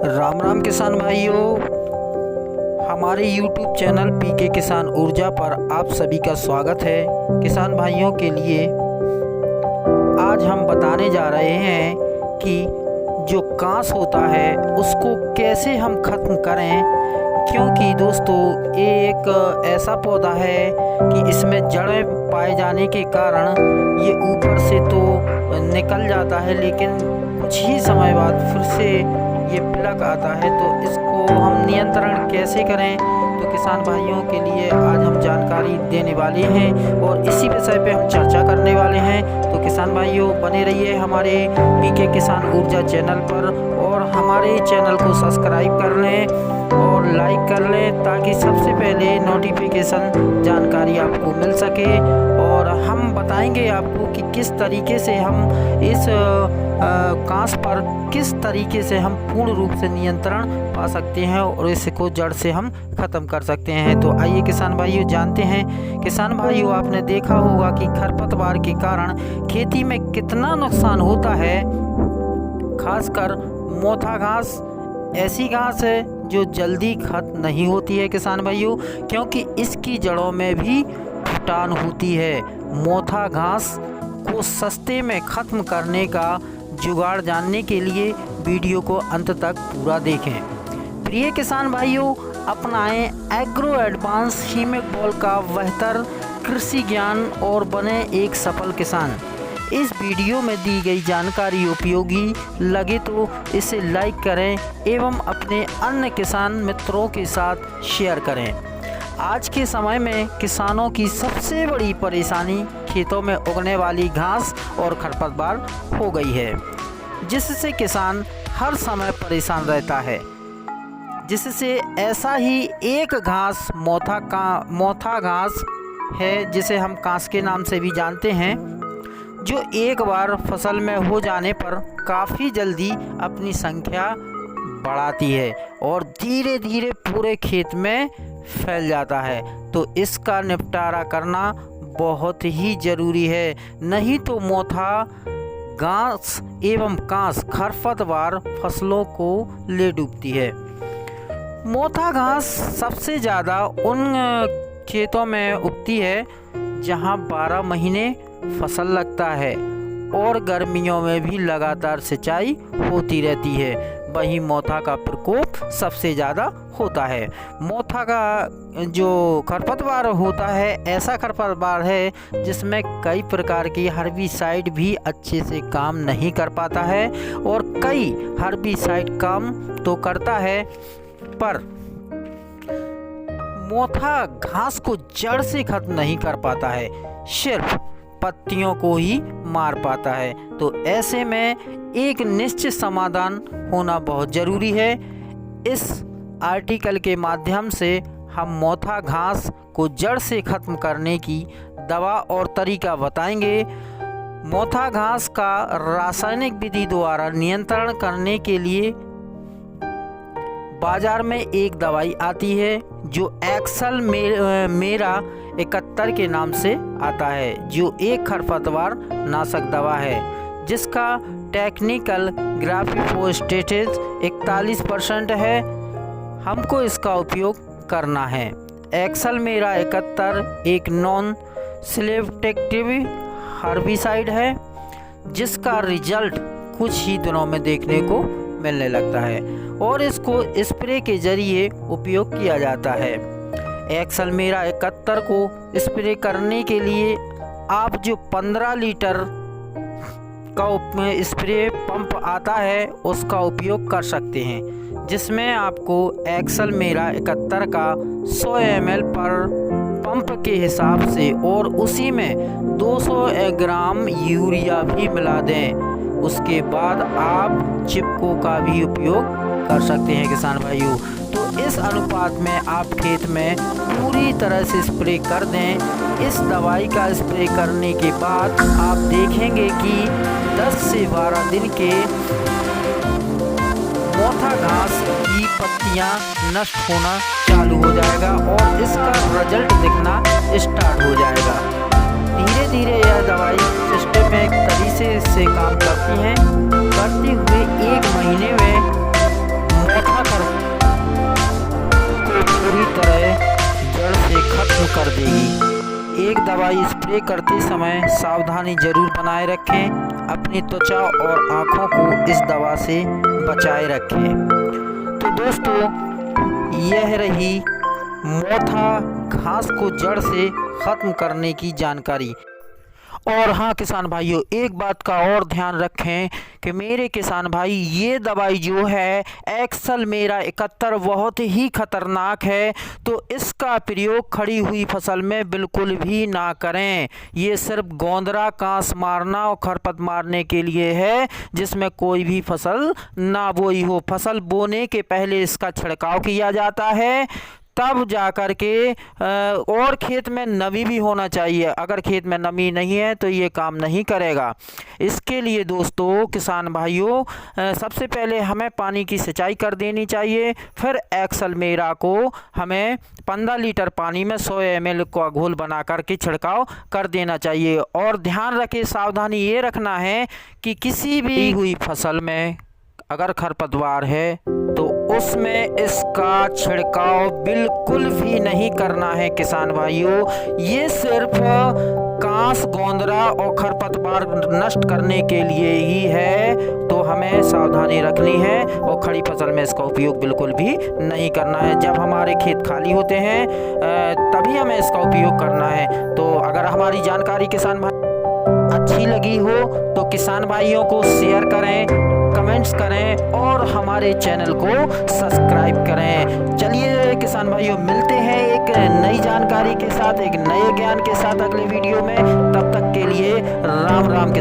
राम राम किसान भाइयों, हमारे YouTube चैनल पीके किसान ऊर्जा पर आप सभी का स्वागत है। किसान भाइयों के लिए आज हम बताने जा रहे हैं कि जो कांस होता है उसको कैसे हम ख़त्म करें, क्योंकि दोस्तों ये एक ऐसा पौधा है कि इसमें जड़ें पाए जाने के कारण ये ऊपर से तो निकल जाता है, लेकिन कुछ ही समय बाद फिर से ये पिलक आता है। तो इसको हम नियंत्रण कैसे करें, तो किसान भाइयों के लिए आज हम जानकारी देने वाले हैं और इसी विषय पे हम चर्चा करने वाले हैं। तो किसान भाइयों बने रहिए हमारे पीके किसान ऊर्जा चैनल पर और हमारे चैनल को सब्सक्राइब कर लें और लाइक कर लें, ताकि सबसे पहले नोटिफिकेशन जानकारी आपको मिल सके। और हम बताएंगे आपको कि किस तरीके से हम इस कांस पर किस तरीके से हम पूर्ण रूप से नियंत्रण पा सकते हैं और इसको जड़ से हम ख़त्म कर सकते हैं। तो आइए किसान भाइयों जानते हैं। किसान भाइयों, आपने देखा होगा कि खरपतवार के कारण खेती में कितना नुकसान होता है। खासकर मोथा घास ऐसी घास है जो जल्दी खत्म नहीं होती है किसान भाइयों, क्योंकि इसकी जड़ों में भी फुटान होती है। मोथा घास को सस्ते में ख़त्म करने का जुगाड़ जानने के लिए वीडियो को अंत तक पूरा देखें। प्रिय किसान भाइयों, अपनाएं एग्रो एडवांस हीमिक बॉल का बेहतर कृषि ज्ञान और बने एक सफल किसान। इस वीडियो में दी गई जानकारी उपयोगी लगे तो इसे लाइक करें एवं अपने अन्य किसान मित्रों के साथ शेयर करें। आज के समय में किसानों की सबसे बड़ी परेशानी खेतों में उगने वाली घास और खरपतवार हो गई है, जिससे किसान हर समय परेशान रहता है। जिससे ऐसा ही एक घास मोथा घास है, जिसे हम कांस के नाम से भी जानते हैं, जो एक बार फसल में हो जाने पर काफ़ी जल्दी अपनी संख्या बढ़ाती है और धीरे धीरे पूरे खेत में फैल जाता है। तो इसका निपटारा करना बहुत ही ज़रूरी है, नहीं तो मोथा घास एवं कांस खरपतवार फसलों को ले डूबती है। मोथा घास सबसे ज़्यादा उन खेतों में उगती है जहां 12 महीने फसल लगता है और गर्मियों में भी लगातार सिंचाई होती रहती है। वहीं मोथा का प्रकोप सबसे ज़्यादा होता है। मोथा का जो खरपतवार होता है ऐसा खरपतवार है जिसमें कई प्रकार की हर्बिसाइड भी अच्छे से काम नहीं कर पाता है, और कई हर्बिसाइड काम तो करता है पर मोथा घास को जड़ से खत्म नहीं कर पाता है, सिर्फ पत्तियों को ही मार पाता है। तो ऐसे में एक निश्चित समाधान होना बहुत ज़रूरी है। इस आर्टिकल के माध्यम से हम मोथा घास को जड़ से ख़त्म करने की दवा और तरीका बताएंगे। मोथा घास का रासायनिक विधि द्वारा नियंत्रण करने के लिए बाजार में एक दवाई आती है जो एक्सल मेरा 71 के नाम से आता है, जो एक खरपतवार नाशक दवा है, जिसका टेक्निकल ग्राफिकोस्टेटेज 41% है। हमको इसका उपयोग करना है। एक्सल मेरा 71 एक नॉन सेलेक्टिव हर्बिसाइड है, जिसका रिजल्ट कुछ ही दिनों में देखने को मिलने लगता है और इसको स्प्रे के जरिए उपयोग किया जाता है। एक्सल मेरा 71 को स्प्रे करने के लिए आप जो 15 लीटर का स्प्रे पंप आता है उसका उपयोग कर सकते हैं, जिसमें आपको एक्सल मेरा 71 का 100 ml पर पंप के हिसाब से और उसी में 200 ग्राम यूरिया भी मिला दें। उसके बाद आप चिपको का भी उपयोग कर सकते हैं किसान भाइयों। तो इस अनुपात में आप खेत में पूरी तरह से स्प्रे कर दें। इस दवाई का स्प्रे करने के बाद आप देखेंगे कि 10 से 12 दिन के मोथा घास की पत्तियां नष्ट होना चालू हो जाएगा और इसका रिजल्ट दिखना स्टार्ट हो जाएगा। धीरे धीरे यह दवाई सिस्टमिक तरीके से काम करती है। करते हुए 1 महीने में दवाई स्प्रे करते समय सावधानी जरूर बनाए रखें। अपनी त्वचा और आँखों को इस दवा से बचाए रखें। तो दोस्तों, यह रही मोथा घास को जड़ से ख़त्म करने की जानकारी। और हाँ किसान भाइयों, एक बात का और ध्यान रखें कि मेरे किसान भाई, ये दवाई जो है एक्सेलमेरा 71 बहुत ही खतरनाक है, तो इसका प्रयोग खड़ी हुई फसल में बिल्कुल भी ना करें। ये सिर्फ गोंदरा, कांस मारना और खरपत मारने के लिए है, जिसमें कोई भी फसल ना बोई हो। फसल बोने के पहले इसका छिड़काव किया जाता है, तब जाकर के और खेत में नमी भी होना चाहिए। अगर खेत में नमी नहीं है तो ये काम नहीं करेगा। इसके लिए दोस्तों किसान भाइयों, सबसे पहले हमें पानी की सिंचाई कर देनी चाहिए। फिर एक्सेलमेरा को हमें 15 लीटर पानी में 100 ml का घोल बना करके छिड़काव कर देना चाहिए। और ध्यान रखें, सावधानी ये रखना है कि किसी भी हुई फसल में अगर खरपतवार है तो उसमें इसका छिड़काव बिल्कुल भी नहीं करना है किसान भाइयों। ये सिर्फ कांस, गोंदरा और खरपतवार नष्ट करने के लिए ही है, तो हमें सावधानी रखनी है और खड़ी फसल में इसका उपयोग बिल्कुल भी नहीं करना है। जब हमारे खेत खाली होते हैं तभी हमें इसका उपयोग करना है। तो अगर हमारी जानकारी किसान भाई अच्छी लगी हो तो किसान भाइयों को शेयर करें, कमेंट्स करें और हमारे चैनल को सब्सक्राइब करें। चलिए किसान भाइयों, मिलते हैं एक नई जानकारी के साथ, एक नए ज्ञान के साथ अगले वीडियो में। तब तक के लिए राम राम।